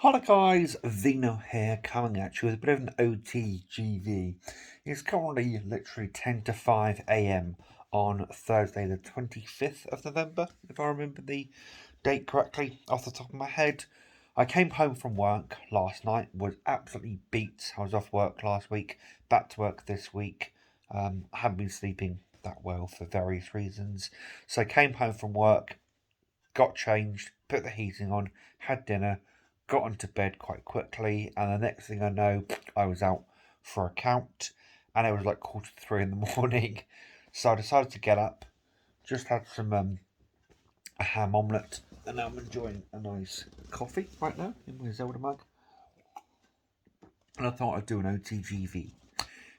Hi guys, Vino here, coming at you with a bit of an OTGV. It's currently literally 10 to 5 a.m. on Thursday the 25th of November, if I remember the date correctly off the top of my head. I came home from work last night, was absolutely beat. I was off work last week, back to work this week. I haven't been sleeping that well for various reasons. So I came home from work, got changed, put the heating on, had dinner, got onto bed quite quickly, and the next thing I know, I was out for a count, and it was like 2:45 in the morning. So I decided to get up, just had some a ham omelette, and now I'm enjoying a nice coffee right now in my Zelda mug. And I thought I'd do an OTGV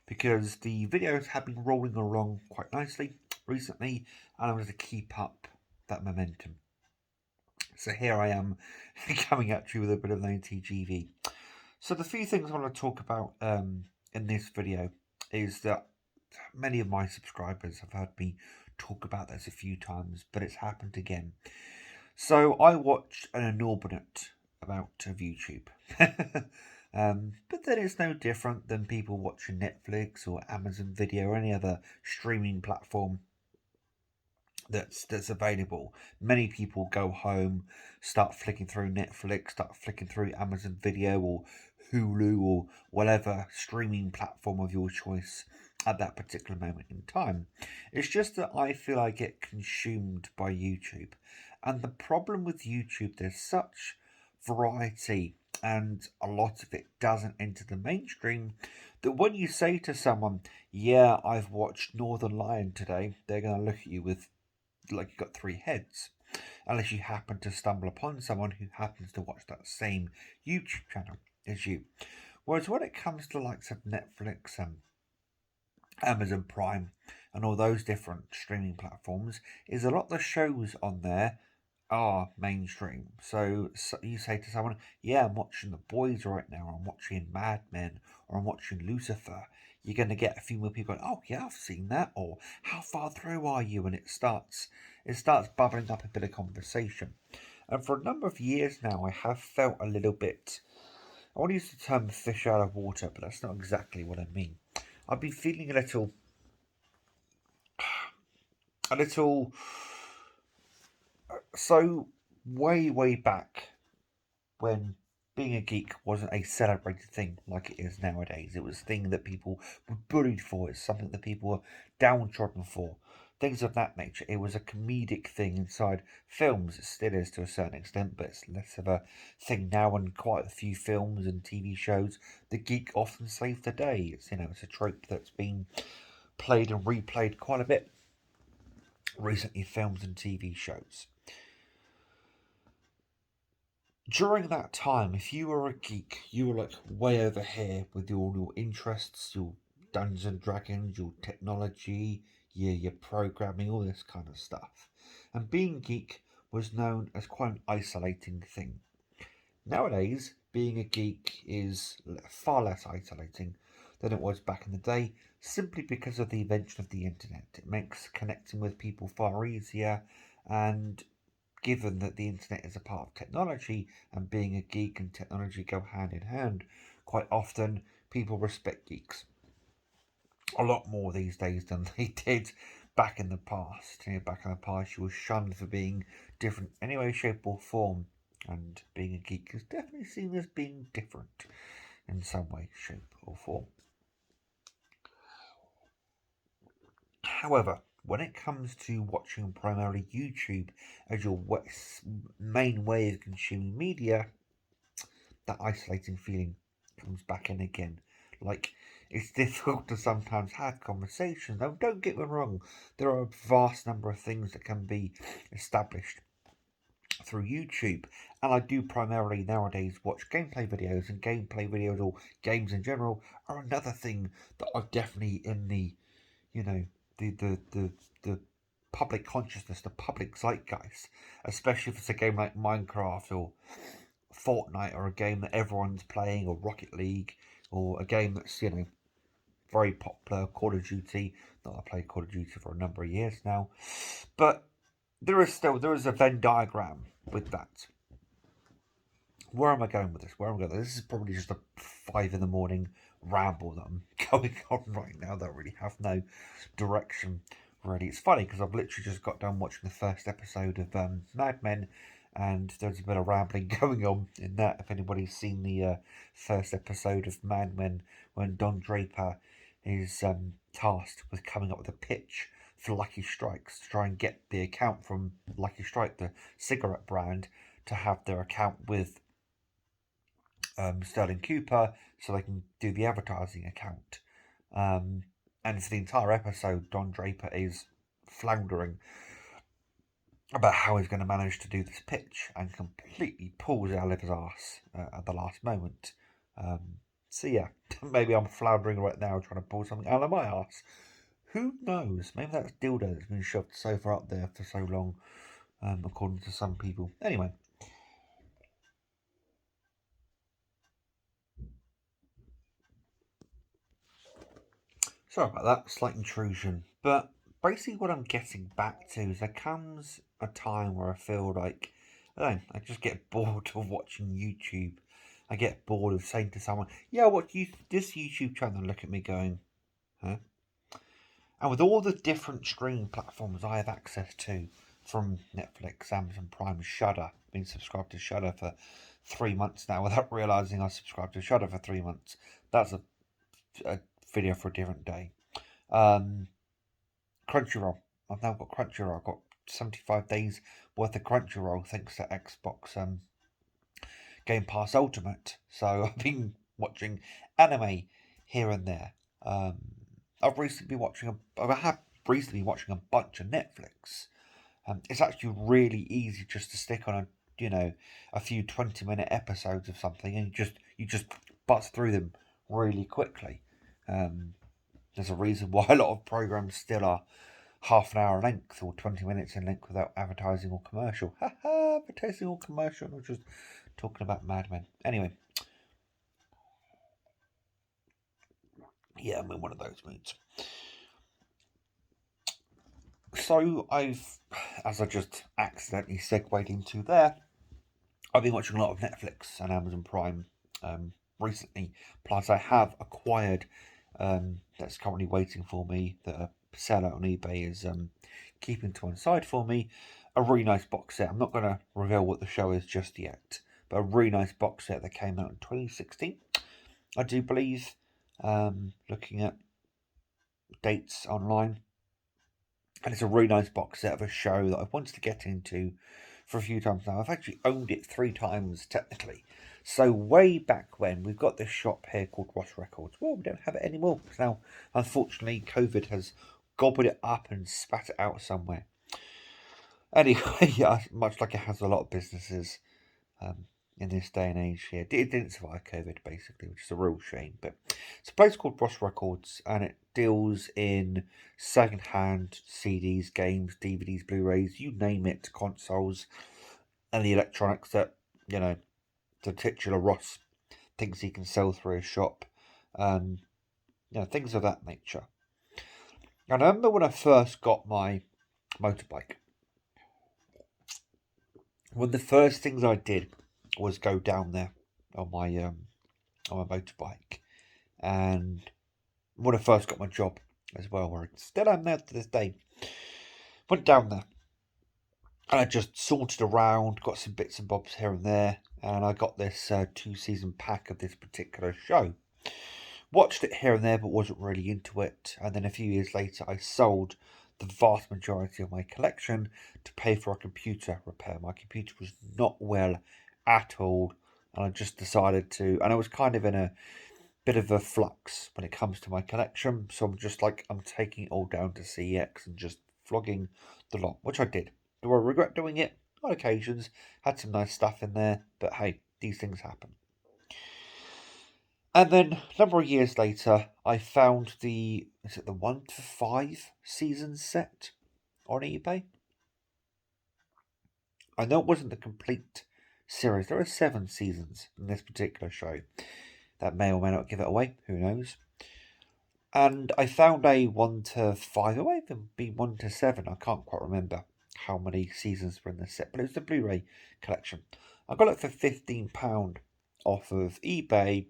because the videos have been rolling along quite nicely recently, and I wanted to keep up that momentum. So here I am coming at you with a bit of an OTGV. So the few things I want to talk about in this video is that many of my subscribers have heard me talk about this a few times, but it's happened again. So I watched an inordinate amount of YouTube. But then it's no different than people watching Netflix or Amazon Video or any other streaming platform that's available. Many people go home, start flicking through Netflix, start flicking through Amazon Video or Hulu or whatever streaming platform of your choice at that particular moment in time. It's just that I feel I get consumed by YouTube. And the problem with YouTube, there's such variety and a lot of it doesn't enter the mainstream that when you say to someone, yeah, I've watched Northern Lion today, they're going to look at you with like you've got three heads, unless you happen to stumble upon someone who happens to watch that same YouTube channel as you. Whereas when it comes to the likes of Netflix and Amazon Prime and all those different streaming platforms, is a lot of the shows on there are mainstream. So you say to someone, yeah, I'm watching The Boys right now, or I'm watching Mad Men, or I'm watching Lucifer. You're going to get a few more people going, oh yeah, I've seen that, or how far through are you? And it starts bubbling up a bit of conversation. And for a number of years now, I have felt a little bit, I want to use the term fish out of water, but that's not exactly what I mean. I've been feeling a little, so way back when being a geek wasn't a celebrated thing like it is nowadays. It was a thing that people were bullied for. It's something that people were downtrodden for. Things of that nature. It was a comedic thing inside films. It still is to a certain extent, but it's less of a thing now. And quite a few films and TV shows, the geek often saves the day. It's a trope that's been played and replayed quite a bit recently, films and TV shows. During that time, if you were a geek, you were like way over here with all your interests, your Dungeons and Dragons, your technology, your programming, all this kind of stuff. And being geek was known as quite an isolating thing. Nowadays, being a geek is far less isolating than it was back in the day, simply because of the invention of the internet. It makes connecting with people far easier, and given that the internet is a part of technology and being a geek and technology go hand in hand, quite often people respect geeks a lot more these days than they did back in the past. Back in the past, you were shunned for being different in any way, shape, or form, and being a geek is definitely seen as being different in some way, shape, or form. However, when it comes to watching primarily YouTube as your main way of consuming media, that isolating feeling comes back in again. Like, it's difficult to sometimes have conversations. Now, don't get me wrong, there are a vast number of things that can be established through YouTube, and I do primarily nowadays watch gameplay videos, and gameplay videos or games in general are another thing that I've definitely in the, the public consciousness, the public zeitgeist, especially if it's a game like Minecraft or Fortnite, or a game that everyone's playing, or Rocket League, or a game that's very popular, Call of Duty. Not I played Call of Duty for a number of years now, but there is a Venn diagram with that. where am I going with this? This is probably just a 5 in the morning ramble that I'm going on right now that really have no direction. Really, it's funny because I've literally just got done watching the first episode of Mad Men, and there's a bit of rambling going on in that. If anybody's seen the first episode of Mad Men, when Don Draper is tasked with coming up with a pitch for Lucky Strikes to try and get the account from Lucky Strike, the cigarette brand, to have their account with Sterling Cooper so they can do the advertising account. And for the entire episode, Don Draper is floundering about how he's going to manage to do this pitch and completely pulls it out of his arse at the last moment. So yeah, maybe I'm floundering right now trying to pull something out of my arse. Who knows? Maybe that's dildo that's been shoved so far up there for so long, according to some people. Anyway. Sorry about that, slight intrusion. But basically what I'm getting back to is there comes a time where I feel like, I don't know, I just get bored of watching YouTube. I get bored of saying to someone, yeah, watch this YouTube channel, and look at me going, huh? And with all the different streaming platforms I have access to, from Netflix, Amazon Prime, Shudder, been subscribed to Shudder for 3 months now without realising I subscribed to Shudder for 3 months. That's a video for a different day. Crunchyroll. I've now got Crunchyroll. I've got 75 days worth of Crunchyroll thanks to Xbox Game Pass Ultimate. So I've been watching anime here and there. I've recently been watching I have recently been watching a bunch of Netflix. It's actually really easy just to stick on a few 20-minute episodes of something, and you just buzz through them really quickly. There's a reason why a lot of programs still are half an hour length or 20 minutes in length without advertising or commercial. Advertising or commercial, not just talking about Mad Men. Anyway. Yeah, I'm in one of those moods. So as I just accidentally segued into there, I've been watching a lot of Netflix and Amazon Prime recently. Plus I have acquired, that's currently waiting for me, that a seller on eBay is keeping to one side for me, a really nice box set. I'm not going to reveal what the show is just yet, but a really nice box set that came out in 2016, I do believe, looking at dates online. And it's a really nice box set of a show that I've wanted to get into for a few times now. I've actually owned it 3 times, technically. So way back when, we've got this shop here called Ross Records. Well, we don't have it anymore, because now, unfortunately, COVID has gobbled it up and spat it out somewhere. Anyway, yeah, much like it has a lot of businesses in this day and age here. It didn't survive COVID, basically, which is a real shame. But it's a place called Ross Records, and it deals in second-hand CDs, games, DVDs, Blu-rays, you name it, consoles, and the electronics that, the titular Ross thinks he can sell through his shop, and things of that nature. And I remember when I first got my motorbike, one of the first things I did was go down there on my motorbike, and when I first got my job as well, where I still am now to this day, went down there and I just sauntered around, got some bits and bobs here and there, and I got this 2-season pack of this particular show. Watched it here and there, but wasn't really into it. And then a few years later, I sold the vast majority of my collection to pay for a computer repair. My computer was not well at all, and I just decided to, and I was kind of in a bit of a flux when it comes to my collection, so I'm just like, I'm taking it all down to CX and just flogging the lot, which I did. Do I regret doing it? On occasions. Had some nice stuff in there, but hey, these things happen. And then a number of years later, I found the 1 to 5 season set on eBay. I know it wasn't the complete series. There are 7 seasons in this particular show. That may or may not give it away, who knows. And I found a 1 to 5, it might even be 1 to 7, I can't quite remember how many seasons were in the set, but it was the Blu-ray collection. I got it for £15 off of eBay.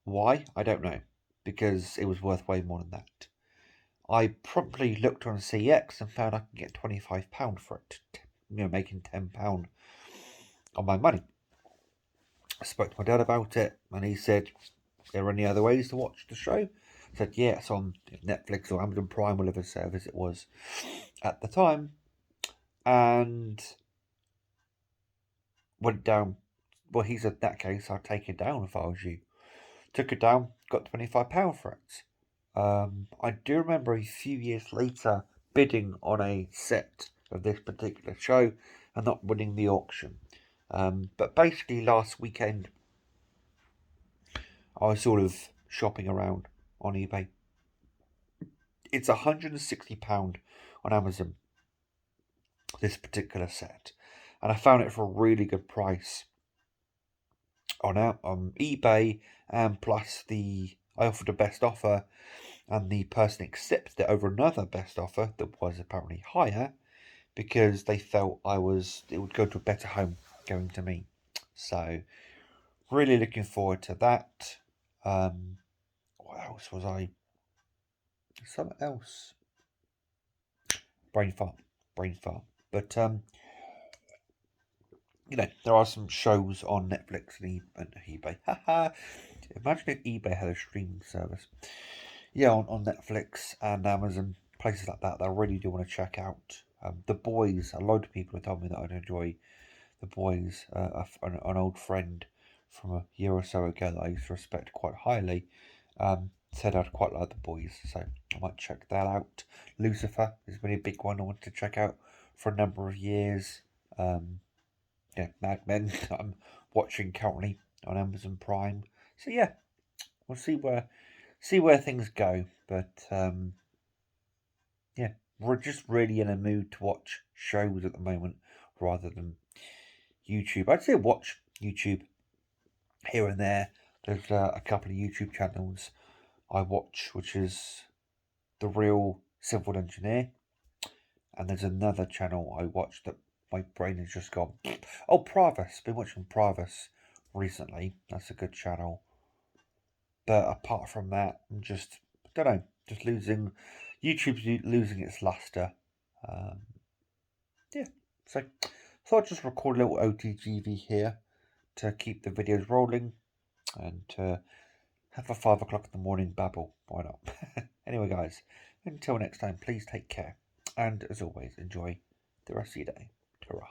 Why? I don't know, because it was worth way more than that. I promptly looked on CX and found I could get £25 for it, making £10 on my money. I spoke to my dad about it, and he said, "There are any other ways to watch the show?" I said, "Yeah, it's on Netflix or Amazon Prime, whatever service it was at the time," and went down. Well, he said, "In that case, I'd take it down if I was you." Took it down, got £25 for it. I do remember a few years later bidding on a set of this particular show and not winning the auction. But basically, last weekend, I was sort of shopping around on eBay. It's £160 on Amazon, this particular set, and I found it for a really good price on eBay. And plus, I offered a best offer, and the person accepted it over another best offer that was apparently higher, because they felt it would go to a better home going to me. So really looking forward to that. What else was I? Something else. Brain fart. But there are some shows on Netflix and eBay. Haha. Imagine if eBay had a streaming service. Yeah, on Netflix and Amazon, places like that I really do want to check out. The Boys. A lot of people have told me that I'd enjoy The Boys. An old friend from a year or so ago that I used to respect quite highly said I'd quite like The Boys, so I might check that out. Lucifer has been a big one I wanted to check out for a number of years. Mad Men I'm watching currently on Amazon Prime. So yeah, we'll see where things go. But yeah, we're just really in a mood to watch shows at the moment rather than YouTube. I'd say watch YouTube here and there. There's a couple of YouTube channels I watch, which is The Real Civil Engineer, and there's another channel I watch that my brain has just gone. Oh, Pravis. Been watching Pravis recently. That's a good channel. But apart from that, I'm just don't know. Just YouTube's losing its luster. Yeah. So thought I'd just record a little OTGV here to keep the videos rolling and to have a 5 o'clock in the morning babble. Why not? Anyway, guys, until next time, please take care. And as always, enjoy the rest of your day. Ta-ra.